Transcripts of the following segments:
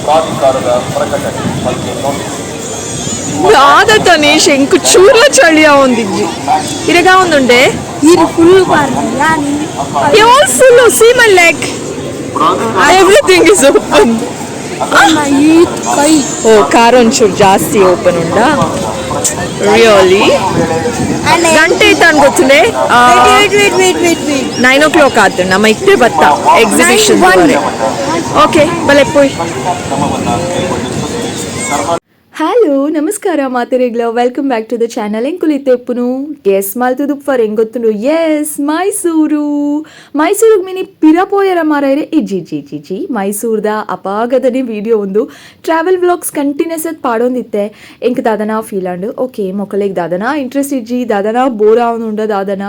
ಪ್ರಾಧಿಕಾರದ ಪ್ರಕಟಣೆ ಮತ್ತು ನೋಟಿಸ್ ಆದ ತನೀಶ್ ಎಂಕು ಚೂರ್ಲ ಚಳಿಯ ಒಂದಿಜ್ಜಿ ಇರಗ ಒಂದುಂಡೆ full full see my leg everything is open oh car ಒಂಚೂರು ಜಾಸ್ತಿ ಓಪನ್ ಉಂಡಾ ರಿಯಲಿ ಗಂಟೆ ಐತ ಅನ್ಗೊತ್ತುಲೆ 9 ಆತು ನಮ್ಮ ಇಟ್ಟೆ ಬತ್ತ ಎಕ್ಸಿಬಿಷನ್ ಓಕೆ ಬಲೆ ಪೋಯ್ ಹಲೋ ನಮಸ್ಕಾರ ಮಾತೆರೆಗ್ಲ welcome back to the channel ಎಂಕುಲಿತೆಪ್ಪುನು ಗೆಸ್ ಮಲ್ತುದುಪ್ಪರ್ ಎಂಗೊತ್ತುಂಡು ಎಸ್ ಮೈಸೂರಿಗೆ ಮಿನಿ ಪಿರ ಪೋಯರ ಮಾರಾಯರೆ ಇಜ್ಜಿ ಮೈಸೂರ್ದ ಅಪಾಗದನೆ ವಿಡಿಯೋ ಒಂದು ಟ್ರಾವೆಲ್ ವ್ಲಾಗ್ಸ್ ಕಂಟಿನ್ಯೂಸ್ ಆಗಿ ಪಾಡೊಂದಿತ್ತೆ ಎಂಕ್ ದಾದನ ಫೀಲ್ ಆಂಡು ಓಕೆ ಮೊಕ್ಕಳಿಗೆ ದಾದನ ಇಂಟ್ರೆಸ್ಟ್ ಇಜ್ಜಿ ದಾದನ ಬೋರ್ ಆವನುಂಡ ದಾದನ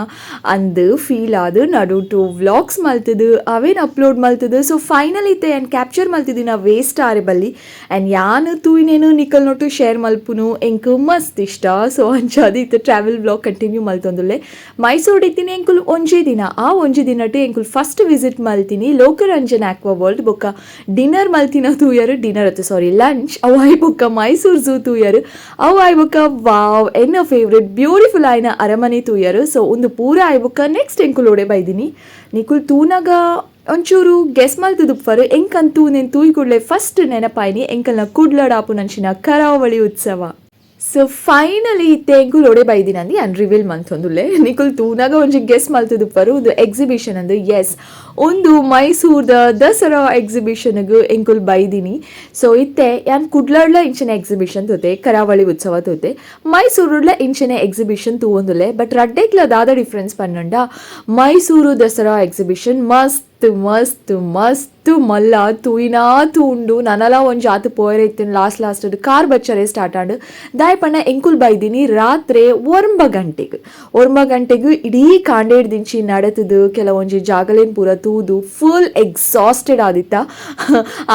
ಅಂದ್ ಫೀಲ್ ಆದು ನಡು ಟು ವ್ಲಾಗ್ಸ್ ಮಲ್ತದು ಅವೇನು ಅಪ್ಲೋಡ್ ಮಲ್ತದು ಸೊ ಫೈನಲ್ ಇತ್ತೆ ಆ್ಯಂಡ್ ಕ್ಯಾಪ್ಚರ್ ಮಲ್ತಿದ್ದು ನಾ ವೇಸ್ಟ್ ಆರೆ ಬಲ್ಲಿ ಆ್ಯಂಡ್ ಯಾನು ತೂಯಿನೇನು ನಿಕಲ್ ಟು ಶೇರ್ ಮಲ್ಪುನು ಎಂಕು ಮಸ್ತ್ ಇಷ್ಟ ಸೊ ಅಂಚಾದಿ ಇತ್ತು ಟ್ರಾವೆಲ್ ಬ್ಲಾಗ್ ಕಂಟಿನ್ಯೂ ಮಲ್ತೊಂದುಲ್ಲೆ ಮೈಸೂರು ಇತ್ತೀನಿ ಎಂಕುಲು ಒಂಜಿ ದಿನ ಆ ಒಂಜಿ ದಿನಟೆ ಎಂಕುಲು ಫಸ್ಟ್ ವಿಸಿಟ್ ಮಲ್ತೀನಿ ಲೋಕರಂಜನ್ ಆಕ್ವಾ ವರ್ಲ್ಡ್ ಬೊಕ್ಕ ಡಿನ್ನರ್ ಮಲ್ತಿನ ತೂಯರು ಡಿನ್ನರ್ ಅತ್ತು ಸಾರಿ ಲಂಚ್ ಅವು ಆಯ್ ಬೊಕ್ಕ ಮೈಸೂರು ಝೂ ತೂಯರು ಅವು ಆಯ್ ಬೊಕ್ಕ ವಾವ್ ಎನ್ನ ಫೇವ್ರೆಟ್ ಬ್ಯೂಟಿಫುಲ್ ಆಯ್ನ ಅರಮನೆ ತೂಯರು ಸೊ ಒಂದು ಪೂರ ಆಯ್ ಬೊಕ್ಕ ನೆಕ್ಸ್ಟ್ ಎಂಕುಲು ಓಡೆ ಬೈದಿನಿ ನಿಕುಲ್ ತೂನಗ ಒಂಚೂರು ಗೆಸ್ ಮಲ್ತುದುಪ್ಪರು ಎಂಕಂತೂ నేను ತೂಯಿ ಕೂಡಲೇ ಫಸ್ಟ್ ನೆನಪಾಯಿನಿ ಎಂಕಲ್ನ ಕುಡ್ಲಡಾಪು ನಂಚಿನ ಕರಾವಳಿ ಉತ್ಸವ ಸೊ ಫೈನಲಿ ಇತ್ತೆ ಎಂಕುಲ್ ಒಡೆ ಬೈದಿನ ಅಂದು ಅನ್ ರಿವೀಲ್ ಮಂತೊಂದುಲ್ಲೆ ನಿಕುಲ್ ತೂನಾಗ ಒಂಜಿ ಗೆಸ್ ಮಲ್ತುದುಪ್ಪರು ಒಂದು ಎಕ್ಸಿಬಿಷನ್ ಅಂದು ಎಸ್ ಒಂದು ಮೈಸೂರ್ದ ದಸರಾ ಎಕ್ಸಿಬಿಷನ್ಗೆ ಎಂಕುಲ್ ಬೈದಿನಿ ಸೊ ಇತ್ತೆ ಯಾನ್ ಕುಡ್ಲಡ್ಲ ಇಂಚಿನ ಎಕ್ಸಿಬಿಷನ್ ತೋತೆ ಕರಾವಳಿ ಉತ್ಸವ ತೋತೆ ಮೈಸೂರುಡ್ಲ ಇಂಚಿನ ಎಕ್ಸಿಬಿಷನ್ ತೂವೊಂದುಲ್ಲೆ ಬಟ್ ರಡ್ಡೆಕ್ಲ ದಾದ ಡಿಫ್ರೆನ್ಸ್ ಪನ್ನೊಂಡ ಮೈಸೂರು ದಸರಾ ಎಕ್ಸಿಬಿಷನ್ ಮಸ್ತ್ ಮಲ್ಲ ತೂಯಿನಾ ತೂಂಡು ನನಲ ಒಂಜಿ ಆತು ಪೋಯರೆ ಇತ್ತಿನ ಲಾಸ್ಟ್ ಕಾರ್ ಬಚ್ಚರೆ ಸ್ಟಾರ್ಟ್ ಆಂಡು ದಾಯ್ ಪಣ್ಣ ಎಂಕುಲ್ ಬೈದಿನಿ ರಾತ್ರಿ 9 ಗಂಟೆಗೆ ಇಡೀ ಕಾಂಡೇಡ್ ದಿಂಚಿ ನಡತದು ಕೆಲವೊಂಜಿ ಜಾಗಲೇನ್ ಪೂರ ತೂದು ಫುಲ್ ಎಕ್ಸಾಸ್ಟೆಡ್ ಆದಿತ್ತ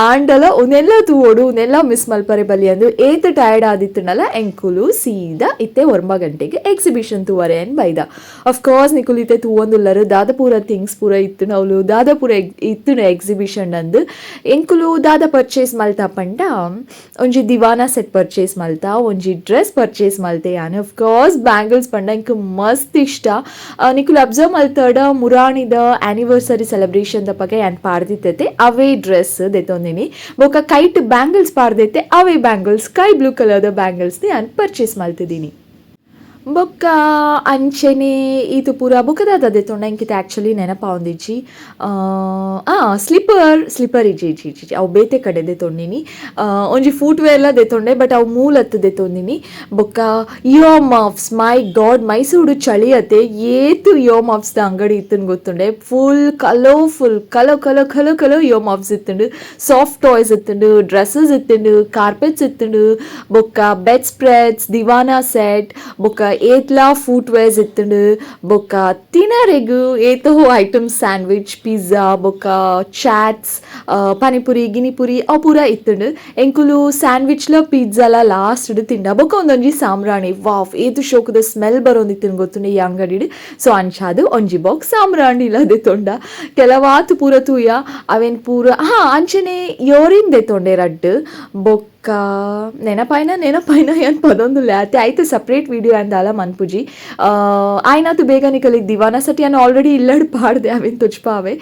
ಆಂಡಲ ಉನೆಲ್ಲ ತೂವೋಡು ಉನೆಲ್ಲ ಮಿಸ್ ಮಲ್ಪರೆ ಬಲಿ ಅಂದು ಏತ್ ಟಯರ್ಡ್ ಆದಿತ್ತನಲ್ಲ ಎಂಕುಲು ಸೀದಾ ಇತ್ತೆ 9 ಗಂಟೆಗೆ ಎಕ್ಸಿಬಿಷನ್ ತೂವರೆ ಅನ್ ಬೈದ ಅಫ್ಕೋರ್ಸ್ ನಿಕುಲ್ ಇತ್ತೆ ತೂವೊಂದುಲ್ಲರು ದಾದಪೂರ ಥಿಂಗ್ಸ್ ಪೂರ ಇತ್ತು ಅವಳು ದಾದಪೂರ ಇತ್ತು ಎಕ್ಸಿಬಿಷನ್ ಅಂದು ಎಂಕುಲು ದಾದ ಪರ್ಚೇಸ್ ಮಲ್ತಾ ಪಂಡ ಒಂಜಿ ದಿವಾನ ಸೆಟ್ ಪರ್ಚೇಸ್ ಮಲ್ತಾ ಒಂಜಿ ಡ್ರೆಸ್ ಪರ್ಚೇಸ್ ಮಲ್ತೆ ಯಾನ್ ಆಫ್ ಕೋರ್ಸ್ ಬ್ಯಾಂಗಲ್ಸ್ ಪಂಡ ಎಂಕ್ ಮಸ್ತ್ ಇಷ್ಟ ನಿಕುಲು ಅಬ್ಸರ್ವ್ ಮಲ್ತಾಡ ಮುರಾಣಿದ ಆನಿವರ್ಸರಿ ಸೆಲೆಬ್ರೇಷನ್ ದ ಬಗ್ಗೆ ಯಾನ್ ಪಾಡ್ದಿತ್ತೈತೆ ಅವೇ ಡ್ರೆಸ್ ದೆತೊಂದಿನಿ ಬೊಕ ಕೈಟ್ ಬ್ಯಾಂಗಲ್ಸ್ ಪಾಡ್ದೈತೆ ಅವೇ ಬ್ಯಾಂಗಲ್ಸ್ ಸ್ಕೈ ಬ್ಲೂ ಕಲರ್ದ ಬ್ಯಾಂಗಲ್ಸ್ని ಯಾನ್ ಪರ್ಚೇಸ್ ಮಲ್ತಿದ್ದೀನಿ ಬೊಕ್ಕ ಅಂಚೆನೆ ಇದು ಪೂರ ಬೊಕ್ಕದಾದ ದೆತೊಂಡ ಎಂಕಿತ ಆ್ಯಕ್ಚುಲಿ ನೆನಪ ಒಂದಿಜ್ಜಿ ಸ್ಲಿಪ್ಪರ್ ಇಜ್ಜಿ ಅವು ಬೇತೆ ಕಡೆ ದೆತೊಂಡಿನಿ ಒಂಜಿ ಫೂಟ್ವೇರ್ಲ ದೆತೊಂಡೆ ಬಟ್ ಅವು ಮೂಲತ್ತು ದೆತೊಂದಿನಿ ಬೊಕ್ಕ ಇಯೋ ಮಾಫ್ಸ್ ಮೈ ಗಾಡ್ ಮೈಸೂರು ಚಳಿ ಅತ್ತೆ ಏತು ಇಯೋ ಮಾಫ್ಸ್ದ ಅಂಗಡಿ ಇತ್ತನ್ ಗೊತ್ತುಂಡೆ ಫುಲ್ ಕಲರ್ಫುಲ್ ಕಲೋ ಇಯೋ ಮಾಫ್ಸ್ ಇತ್ತುಂಡು ಸಾಫ್ಟ್ ಟಾಯ್ಸ್ ಇತ್ತುಂಡು ಡ್ರೆಸ್ಸಸ್ ಇತ್ತುಂಡು ಕಾರ್ಪೆಟ್ಸ್ ಇತ್ತುಂಡು ಬೊಕ್ಕ ಬೆಡ್ ಸ್ಪ್ರೆಡ್ಸ್ ದಿವಾನಾ ಸೆಟ್ ಬೊಕ್ಕ ಏತ್ಲಾ ಫುಟ್ವೇರ್ಸ್ ಇತ್ತುಂಡು ಬೊಕ್ಕ ತಿನರೆಗು ಏತೋ ಐಟಮ್ಸ್ ಸ್ಯಾಂಡ್ವಿಚ್ ಪಿಜ್ಜಾ ಬೊಕ್ಕ ಚಾಟ್ಸ್ ಪಾನಿಪುರಿ ಗಿನಿಪುರಿ ಅವು ಪೂರ ಇತ್ತುಂಡು ಎಂಕುಲು ಸ್ಯಾಂಡ್ವಿಚ್ಲ ಪಿಜ್ಜಾಲ ಲಾಸ್ಟ್ ತಿಂಡ ಬೊಕ್ಕ ಒಂದೊಂಜಿ ಸಾಂಬ್ರಾಣಿ ವಾಫ್ ಏತು ಶೋಕದ ಸ್ಮೆಲ್ ಬರೋಂದಿತ್ತು ಗೊತ್ತುಂಡು ಈ ಅಂಗಡಿ ಸೊ ಅಂಚಾದು ಒಂಜಿ ಬಾಕ್ಸ್ ಸಾಂಬ್ರಾಣಿ ಇಲ್ಲದೆ ತೊಂಡ ಕೆಲವಾತು ಪೂರ ತೂಯ ಅವೇನ್ ಪೂರ ಅಂಚನೆ ಯೋರಿನ್ ದೆತೊಂಡೆ ರಡ್ಡು ಬೊಕ್ಕ ನೆನಪಾಯ್ನ ಏನ್ ಪದೊಂದುಲ್ಲ ಅತ್ತೆ ಆಯ್ತು ಸಪ್ರೇಟ್ ವಿಡಿಯೋ ಅಂದಾಲ ಮನ್ಪುಜಿ ಆಯ್ನಾತು ಬೇಗ ನಿಕಲಿಗೆ ದಿವಾನ ಸಟಿ ಅನ್ನು ಆಲ್ರೆಡಿ ಇಲ್ಲಡ್ ಪಾಡ್ದೆ ಅವೇನು ತುಚ್ಪಾವೆ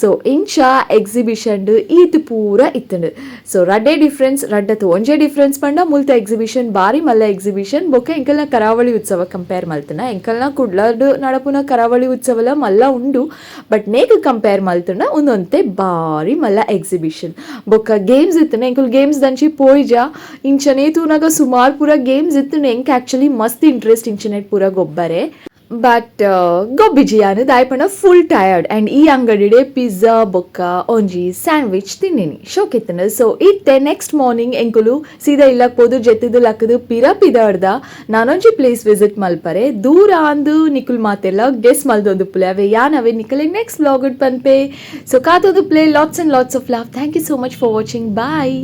ಸೊ ಇಂಚ ಎಕ್ಸಿಬಿಷನ್ ಈತು ಪೂರ ಇತ್ತಂಡು ಸೊ ರಡ್ಡೆ ಡಿಫ್ರೆನ್ಸ್ ರಡ್ಡತು ಒಂಜೆ ಡಿಫ್ರೆನ್ಸ್ ಪಂಡ ಮುಲ್ತ ಎಕ್ಸಿಬಿಷನ್ ಬಾರಿ ಮಲ್ಲ ಎಕ್ಸಿಬಿಷನ್ ಬೊಕ್ಕ ಎಂಕಲ್ನ ಕರಾವಳಿ ಉತ್ಸವ ಕಂಪೇರ್ ಮಲ್ತನ ಎಂಕಲ್ನ ಕುಡ್ಲಡ್ ನಡಪುನ ಕರಾವಳಿ ಉತ್ಸವಲ ಮಲ್ಲ ಉಂಡು ಬಟ್ ನೇಕ್ ಕಂಪೇರ್ ಮಲ್ತಂಡ ಒಂದೊಂತೆ ಬಾರಿ ಮಲ್ಲ ಎಕ್ಸಿಬಿಷನ್ ಬೊಕ್ಕ ಗೇಮ್ಸ್ ಇತ್ತನ ಎಂಕುಲ್ ಗೇಮ್ಸ್ ದಂಚಿ ಪೋಯ್ ಇಂಚನೆ ತೂನಾಗ ಸುಮಾರು ಪೂರ ಗೇಮ್ಸ್ ಇತ್ತು ಎಂಕ್ ಆಕ್ಚುಲಿ ಮಸ್ತ್ ಇಂಟ್ರೆಸ್ಟ್ ಇಂಚನೆಟ್ ಪೂರ ಗೊಬ್ಬರೆ ಬಟ್ ಗೊಬ್ಬಿಜಿಯಾನು ದಾಯ್ಪಣ ಫುಲ್ ಟಯರ್ಡ್ ಆ್ಯಂಡ್ ಈ ಅಂಗಡಿಡೆ ಪಿಜ್ಜಾ ಬೊಕ್ಕ ಒಂಜಿ ಸ್ಯಾಂಡ್ವಿಚ್ ತಿನ್ನಿನಿ ಶೋಕಿತ್ತನ ಸೊ ಇತ್ತೆ ನೆಕ್ಸ್ಟ್ ಮಾರ್ನಿಂಗ್ ಎಂಕುಲು ಸೀದಾ ಇಲ್ಲಕ್ ಹೋದು ಜೆತ್ತಿದು ಲಕ್ಕದು ಪಿರ ಪಿದಾಡ್ದ ನಾನೊಂಜಿ ಪ್ಲೇಸ್ ವಿಸಿಟ್ ಮಲ್ಪರೆ ದೂರ ಅಂದು ನಿಕುಲ್ ಮಾತೆಲ್ಲ ಗೆಸ್ ಮಲ್ದೊಂದು ಪ್ಲೇ ಅವೇ ಯಾನವೇ ನಿಕಲಿಗೆ ನೆಕ್ಸ್ಟ್ ವ್ಲಾಗ್ ಪನ್ಪೆ ಸೊ ಕಾತೋದು play lots of love thank you so much for watching bye